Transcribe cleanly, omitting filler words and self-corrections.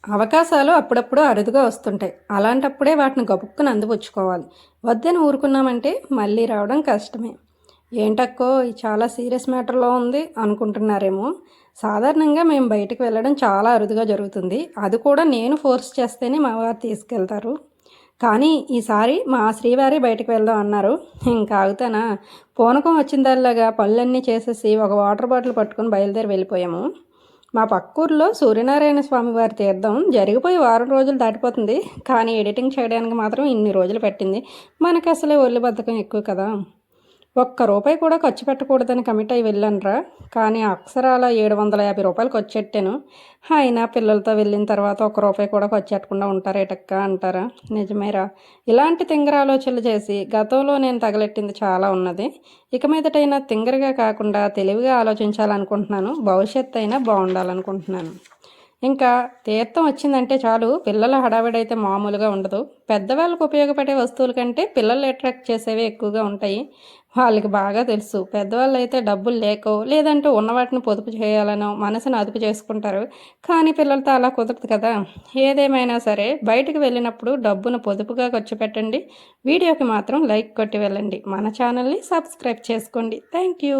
అవకాశాలు అప్పుడప్పుడు అరుదుగా వస్తుంటాయి. అలాంటప్పుడే వాటిని గబుక్కున అందిపుచ్చుకోవాలి. వద్దని ఊరుకున్నామంటే మళ్ళీ రావడం కష్టమే. ఏంటక్కో ఇది చాలా సీరియస్ మ్యాటర్‌లో ఉంది అనుకుంటున్నారేమో! సాధారణంగా మేము బయటికి వెళ్ళడం చాలా అరుదుగా జరుగుతుంది. అది కూడా నేను ఫోర్స్ చేస్తేనే మా వారు తీసుకెళ్తారు. కానీ ఈసారి మా శ్రీవారే బయటికి వెళ్దాం అన్నారు. ఇంక ఆగుతానా? పూనకం వచ్చిందల్లాగా పనులన్నీ చేసేసి ఒక వాటర్ బాటిల్ పట్టుకొని బయలుదేరి వెళ్ళిపోయాము. మా పక్కూర్లో సూర్యనారాయణ స్వామి వారి తీర్థం జరిగిపోయి వారం రోజులు దాటిపోతుంది. కానీ ఎడిటింగ్ చేయడానికి మాత్రం ఇన్ని రోజులు పట్టింది. మనకు అసలే ఒళ్ళు బద్ధకం ఎక్కువ కదా! ఒక్క రూపాయి కూడా ఖర్చు పెట్టకూడదని కమిట్ అయ్యి వెళ్ళానురా. కానీ అక్షరాల రూ. 750 ఖర్చెట్టాను. అయినా పిల్లలతో వెళ్ళిన తర్వాత ఒక్క రూపాయి కూడా ఖర్చెట్టకుండా ఉంటారేటక్కా అంటారా? నిజమేరా. ఇలాంటి తింగర ఆలోచనలు చేసి గతంలో నేను తగలెట్టింది చాలా ఉన్నది. ఇక మీదటైనా తింగరగా కాకుండా తెలివిగా ఆలోచించాలనుకుంటున్నాను. భవిష్యత్తు అయినా బాగుండాలనుకుంటున్నాను. ఇంకా తీర్థం వచ్చిందంటే చాలు పిల్లల హడావిడైతే మామూలుగా ఉండదు. పెద్దవాళ్ళకు ఉపయోగపడే వస్తువుల కంటే పిల్లలు అట్రాక్ట్ చేసేవే ఎక్కువగా ఉంటాయి. వాళ్ళకి బాగా తెలుసు. పెద్దవాళ్ళు అయితే డబ్బులు లేకో లేదంటే ఉన్న వాటిని పొదుపు చేయాలనో మనసును అదుపు చేసుకుంటారు. కానీ పిల్లలతో అలా కుదరదు కదా! ఏదేమైనా సరే బయటికి వెళ్ళినప్పుడు డబ్బును పొదుపుగా ఖర్చు పెట్టండి. వీడియోకి మాత్రం లైక్ కొట్టి వెళ్ళండి. మన ఛానల్ని సబ్స్క్రైబ్ చేసుకోండి. Thank you.